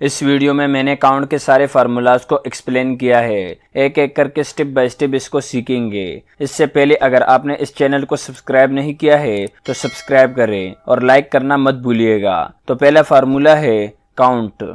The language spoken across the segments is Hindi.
इस वीडियो में मैंने काउंट के सारे फार्मूलाज को एक्सप्लेन किया है। एक एक करके स्टेप बाय स्टेप इसको सीखेंगे। इससे पहले अगर आपने इस चैनल को सब्सक्राइब नहीं किया है तो सब्सक्राइब करें और लाइक करना मत भूलिएगा। तो पहला फार्मूला है काउंट।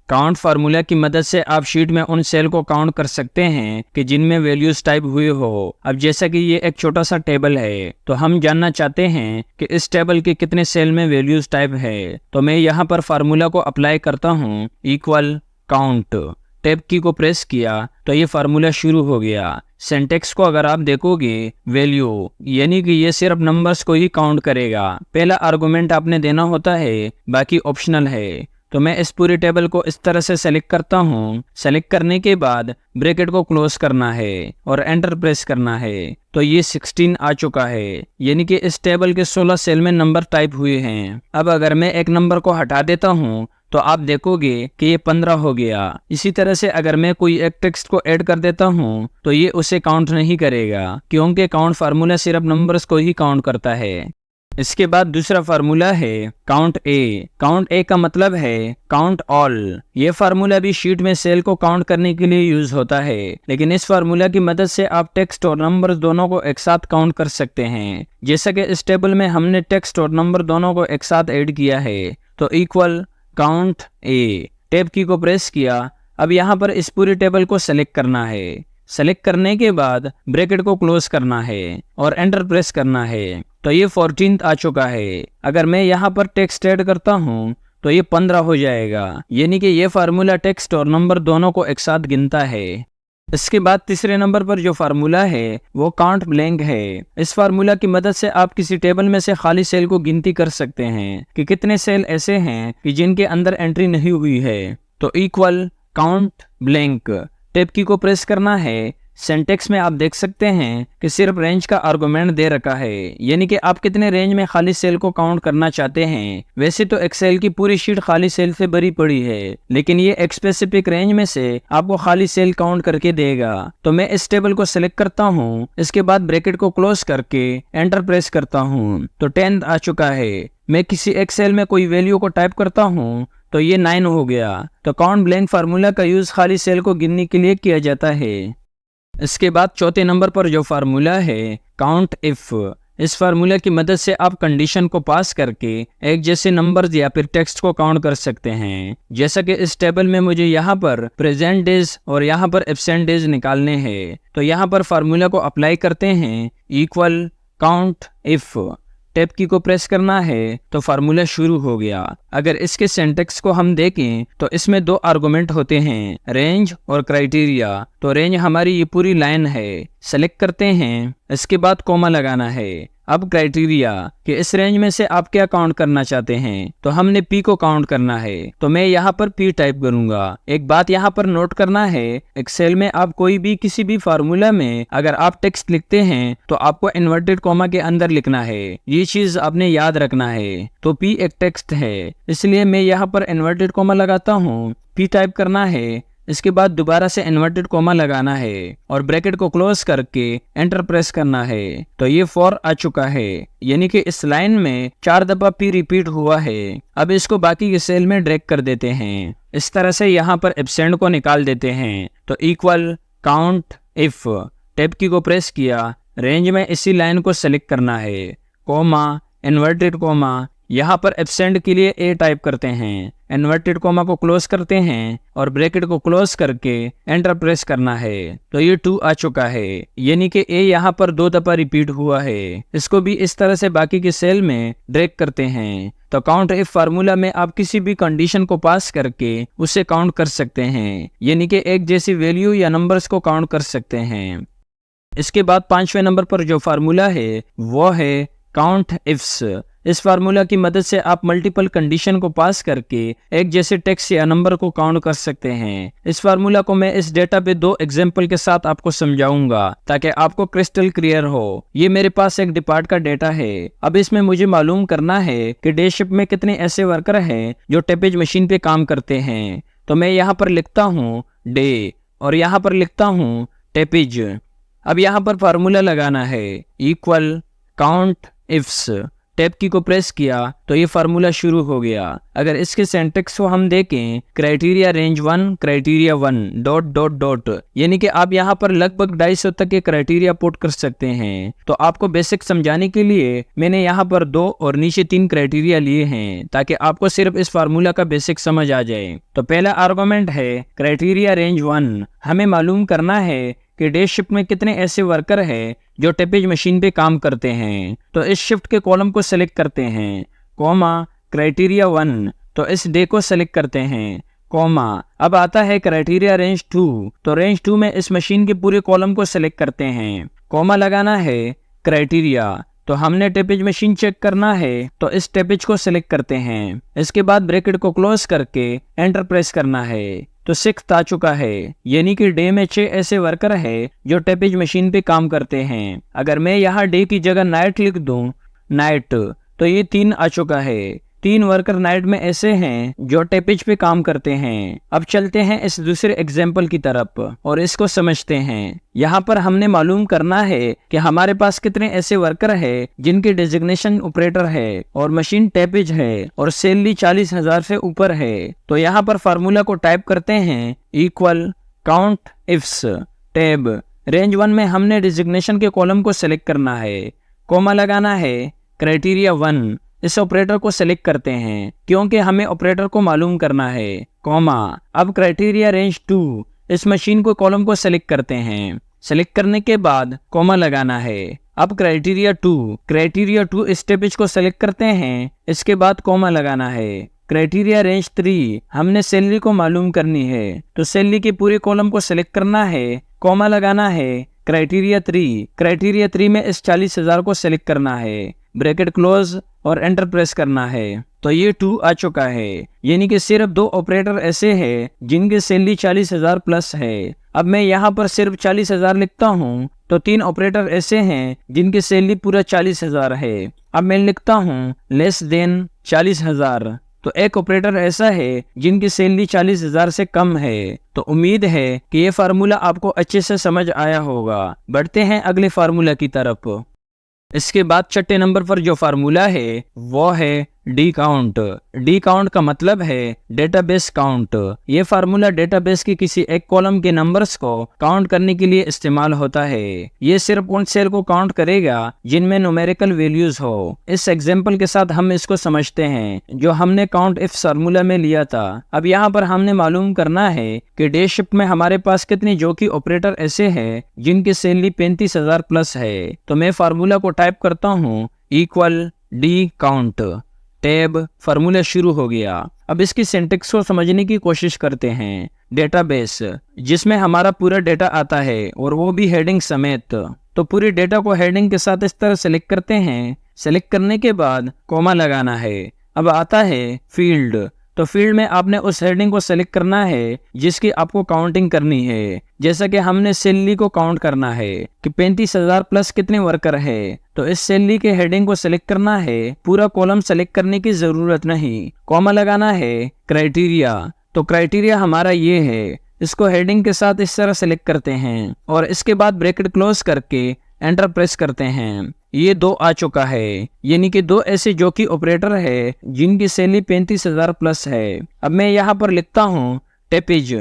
काउंट फार्मूला की मदद से आप शीट में उन सेल को काउंट कर सकते हैं कि जिनमें वैल्यूज टाइप हुए हो। अब जैसा कि ये एक छोटा सा टेबल है तो हम जानना चाहते हैं कि इस टेबल के कितने सेल में वैल्यूज टाइप है। तो मैं यहाँ पर फार्मूला को अप्लाई करता हूँ, इक्वल काउंट। टैब की को प्रेस किया तो ये फार्मूला शुरू हो गया। सिंटेक्स को अगर आप देखोगे, वैल्यू यानी कि ये सिर्फ नंबर्स को ही काउंट करेगा। पहला आर्गुमेंट आपने देना होता है, बाकी ऑप्शनल है। तो मैं इस पूरे टेबल को इस तरह से सेलेक्ट करता हूँ। सेलेक्ट करने के बाद ब्रैकेट को क्लोज करना है और एंटर प्रेस करना है। तो ये 16 आ चुका है, यानी कि इस टेबल के 16 सेल में नंबर टाइप हुए हैं। अब अगर मैं एक नंबर को हटा देता हूँ तो आप देखोगे कि ये 15 हो गया। इसी तरह से अगर मैं कोई एक टेक्स्ट को ऐड कर देता हूँ तो ये उसे काउंट नहीं करेगा, क्योंकि काउंट फार्मूला सिर्फ नंबर्स को ही काउंट करता है। इसके बाद दूसरा फार्मूला है काउंट ए। काउंट ए का मतलब है काउंट ऑल। ये फार्मूला भी शीट में सेल को काउंट करने के लिए यूज होता है, लेकिन इस फार्मूला की मदद से आप टेक्स्ट और नंबर दोनों को एक साथ काउंट कर सकते हैं। जैसा कि इस टेबल में हमने टेक्स्ट और नंबर दोनों को एक साथ ऐड किया है। तो इक्वल काउंट ए। टैब की को प्रेस किया। अब यहाँ पर इस पूरे टेबल को सेलेक्ट करना है। सेलेक्ट करने के बाद ब्रैकेट को क्लोज करना है और एंटर प्रेस करना है। तो ये 14 आ चुका है। अगर मैं यहाँ पर टेक्स्ट ऐड करता हूँ तो ये 15 हो जाएगा, यानी कि ये फार्मूला टेक्स्ट और नंबर दोनों को एक साथ गिनता है। इसके बाद तीसरे नंबर पर जो फार्मूला है वो काउंट ब्लैंक है। इस फार्मूला की मदद से आप किसी टेबल में से खाली सेल को गिनती कर सकते हैं कि कितने सेल ऐसे हैं कि जिनके अंदर एंट्री नहीं हुई है। तो इक्वल काउंट ब्लैंक। टैब की को प्रेस करना है। सिंटेक्स में आप देख सकते हैं कि सिर्फ रेंज का आर्गुमेंट दे रखा है, यानी कि आप कितने रेंज में खाली सेल को काउंट करना चाहते हैं। वैसे तो एक्सेल की पूरी शीट खाली सेल से भरी पड़ी है, लेकिन ये एक स्पेसिफिक रेंज में से आपको खाली सेल काउंट करके देगा। तो मैं इस टेबल को सिलेक्ट करता हूँ। इसके बाद ब्रैकेट को क्लोज करके एंटर प्रेस करता हूँ। तो 10 आ चुका है। मैं किसी एक सेल में कोई वैल्यू को टाइप करता हूँ तो ये 9 हो गया। तो काउंट ब्लैंक फार्मूला का यूज खाली सेल को गिनने के लिए किया जाता है। इसके बाद चौथे नंबर पर जो फार्मूला है काउंट इफ। इस फार्मूला की मदद से आप कंडीशन को पास करके एक जैसे नंबर्स या फिर टेक्स्ट को काउंट कर सकते हैं। जैसा कि इस टेबल में मुझे यहाँ पर प्रेजेंट डेज और यहाँ पर एब्सेंट डेज निकालने हैं। तो यहाँ पर फार्मूला को अप्लाई करते हैं, इक्वल काउंट इफ। टैब की को प्रेस करना है तो फार्मूला शुरू हो गया। अगर इसके सिंटेक्स को हम देखें तो इसमें दो आर्गुमेंट होते हैं, रेंज और क्राइटेरिया। तो रेंज हमारी ये पूरी लाइन है। सेलेक्ट करते हैं, इसके बाद कोमा लगाना है। अब क्राइटेरिया कि इस रेंज में से आप क्या काउंट करना चाहते हैं। तो हमने पी को काउंट करना है, तो मैं यहाँ पर पी टाइप करूंगा। एक बात यहाँ पर नोट करना है, एक्सेल में आप कोई भी किसी भी फार्मूला में अगर आप टेक्स्ट लिखते हैं तो आपको इन्वर्टेड कोमा के अंदर लिखना है। ये चीज आपने याद रखना है। तो पी एक टेक्स्ट है, इसलिए मैं यहाँ पर इन्वर्टेड कोमा लगाता हूँ। पी टाइप करना है, इसके बाद दोबारा से इन्वर्टेड कोमा लगाना है और ब्रैकेट को क्लोज करके एंटर प्रेस करना है। तो ये 4 आ चुका है, यानी कि इस लाइन में 4 दफा पी रिपीट हुआ है। अब इसको बाकी के सेल में ड्रैग कर देते हैं। इस तरह से यहाँ पर एब्सेंट को निकाल देते हैं। तो इक्वल काउंट इफ। टैब की को प्रेस किया। रेंज में इसी लाइन को सेलेक्ट करना है, कोमा इन्वर्टेड कोमा। यहाँ पर एब्सेंट के लिए ए टाइप करते हैं, इन्वर्टेड कोमा को क्लोज करते हैं और ब्रैकेट को क्लोज करके एंटर प्रेस करना है। तो ये 2 आ चुका है, यानी कि ए यहाँ पर 2 दफा रिपीट हुआ है। इसको भी इस तरह से बाकी के सेल में ड्रैग करते हैं। तो काउंट इफ फार्मूला में आप किसी भी कंडीशन को पास करके उसे काउंट कर सकते हैं, यानी कि एक जैसी वैल्यू या नंबर्स को काउंट कर सकते हैं। इसके बाद 5वें नंबर पर जो फार्मूला है वो है काउंट इफ्स। इस फार्मूला की मदद से आप मल्टीपल कंडीशन को पास करके एक जैसे टेक्स्ट या नंबर को काउंट कर सकते हैं। इस फार्मूला को मैं इस डेटा पे 2 एग्जांपल के साथ आपको समझाऊंगा ताकि आपको क्रिस्टल क्लियर हो। ये मेरे पास एक डिपार्ट का डेटा है। अब इसमें मुझे मालूम करना है कि डे शिफ्ट में कितने ऐसे वर्कर हैं जो टेपेज मशीन पे काम करते हैं। तो मैं यहाँ पर लिखता हूँ डे और यहाँ पर लिखता हूँ टेपेज। अब यहाँ पर फार्मूला लगाना है, इक्वल काउंट इफ्स। टैब की को प्रेस किया तो ये फार्मूला शुरू हो गया। अगर इसके सिंटैक्स को हम देखें, criteria range 1 criteria 1 dot dot dot, यानी कि आप यहाँ पर लगभग 250 तक के क्राइटेरिया पुट कर सकते हैं। तो आपको बेसिक समझाने के लिए मैंने यहाँ पर 2 और नीचे 3 क्राइटेरिया लिए हैं ताकि आपको सिर्फ इस फार्मूला का बेसिक समझ आ जाए। तो पहला आर्गुमेंट है क्राइटेरिया रेंज 1। हमें मालूम करना है कि डे शिफ्ट में कितने ऐसे वर्कर हैं जो टैपेज मशीन पे काम करते हैं। तो इस शिफ्ट के कॉलम को सेलेक्ट करते हैं, कॉमा क्राइटेरिया 1, तो इस डे को सेलेक्ट करते हैं, कॉमा। अब आता है क्राइटेरिया रेंज 2, तो रेंज 2 में इस मशीन के पूरे कॉलम को सेलेक्ट करते हैं, कॉमा लगाना है क्राइटेरिया। तो हमने टैपेज मशीन चेक करना है तो इस टैपेज को सिलेक्ट करते हैं। इसके बाद ब्रैकेट को क्लोज करके एंटर प्रेस करना है। तो 6 आ चुका है, यानी कि डे में 6 ऐसे वर्कर है जो टैपेज मशीन पे काम करते हैं। अगर मैं यहाँ डे की जगह नाइट लिख दूं, नाइट, तो ये 3 आ चुका है। 3 वर्कर नाइट में ऐसे हैं जो टैपेज पे काम करते हैं। अब चलते हैं इस दूसरे एग्जाम्पल की तरफ और इसको समझते हैं। यहाँ पर हमने मालूम करना है कि हमारे पास कितने ऐसे वर्कर है जिनकी डेजिग्नेशन ऑपरेटर है और मशीन टैपेज है और सैलरी 40,000 से ऊपर है। तो यहाँ पर फार्मूला को टाइप करते हैं, equal count ifs tab range 1 में हमने डेजिग्नेशन के कॉलम को सिलेक्ट करना है, कॉमा लगाना है क्राइटेरिया 1। इस ऑपरेटर को सिलेक्ट करते हैं क्योंकि हमें ऑपरेटर को मालूम करना है, कॉमा। अब क्राइटेरिया रेंज 2, इस मशीन को कॉलम को सिलेक्ट करते हैं। सिलेक्ट करने के बाद कॉमा लगाना है। अब क्राइटेरिया 2 इस टैपेज को सिलेक्ट करते हैं, इसके बाद कॉमा लगाना है। क्राइटेरिया रेंज 3, हमने सैलरी को मालूम करनी है तो सैलरी के पूरे कॉलम को सिलेक्ट करना है, कॉमा लगाना है क्राइटेरिया 3 में इस 40,000 को सिलेक्ट करना है, ब्रैकेट क्लोज और एंटर प्रेस करना है। तो ये 2 आ चुका है, यानी कि सिर्फ 2 ऑपरेटर ऐसे हैं जिनकी सैलरी 40,000 प्लस है। अब मैं यहाँ पर सिर्फ 40,000 लिखता हूँ तो 3 ऑपरेटर ऐसे हैं जिनकी सैलरी पूरा 40,000 है। अब मैं लिखता हूँ लेस देन 40,000, तो एक ऑपरेटर ऐसा है जिनकी सैलरी 40,000 से कम है। तो उम्मीद है कि ये फार्मूला आपको अच्छे से समझ आया होगा। बढ़ते हैं अगले फार्मूला की तरफ। इसके बाद छठे नंबर पर जो फार्मूला है वो है डी काउंट। डी काउंट का मतलब है डेटाबेस काउंट। ये फार्मूला डेटाबेस के किसी एक कॉलम के नंबर्स को काउंट करने के लिए इस्तेमाल होता है। ये सिर्फ उन सेल को काउंट करेगा जिनमें न्यूमेरिकल वैल्यूज हो। इस एग्जांपल के साथ हम इसको समझते हैं जो हमने काउंट इफ फार्मूला में लिया था। अब यहाँ पर हमने मालूम करना है कि डे शिफ्ट में हमारे पास कितने जॉकी ऑपरेटर ऐसे हैं जिनकी सैलरी 35,000 प्लस है। तो मैं फार्मूला को टाइप करता हूँ, equal D count tab, formula शुरू हो गया। अब इसकी सिंटैक्स को समझने की कोशिश करते हैं। डेटाबेस, जिसमें हमारा पूरा डेटा आता है और वो भी हेडिंग समेत। तो पूरे डेटा को हेडिंग के साथ इस तरह सेलेक्ट करते हैं। सेलेक्ट करने के बाद कॉमा लगाना है। अब आता है फील्ड। तो फील्ड में आपने उस हेडिंग को सेलेक्ट करना है जिसकी आपको काउंटिंग करनी है। जैसा कि हमने सैलरी को काउंट करना है कि 35,000 प्लस कितने वर्कर है। तो इस सैलरी के हेडिंग को सेलेक्ट करना है। पूरा कॉलम सेलेक्ट करने की जरूरत नहीं, कॉमा लगाना है क्राइटेरिया। तो क्राइटेरिया हमारा ये है, इसको हेडिंग के साथ इस तरह सेलेक्ट करते हैं और इसके बाद ब्रैकेट क्लोज करके एंटर प्रेस करते हैं। ये 2 आ चुका है, यानी कि 2 ऐसे जॉकी ऑपरेटर है जिनकी सैलरी 35,000 प्लस है। अब मैं यहाँ पर लिखता हूँ टैपेज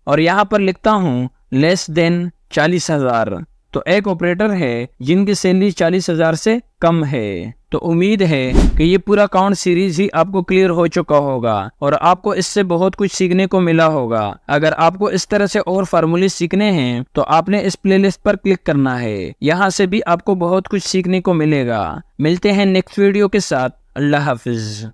और यहाँ पर लिखता हूँ लेस देन 40,000। तो एक ऑपरेटर है जिनकी सैलरी 40,000 से कम है। तो उम्मीद है कि ये पूरा काउंट सीरीज ही आपको क्लियर हो चुका होगा और आपको इससे बहुत कुछ सीखने को मिला होगा। अगर आपको इस तरह से और फार्मूले सीखने हैं तो आपने इस प्लेलिस्ट पर क्लिक करना है। यहाँ से भी आपको बहुत कुछ सीखने को मिलेगा। मिलते हैं नेक्स्ट वीडियो के साथ। अल्लाह हाफिज।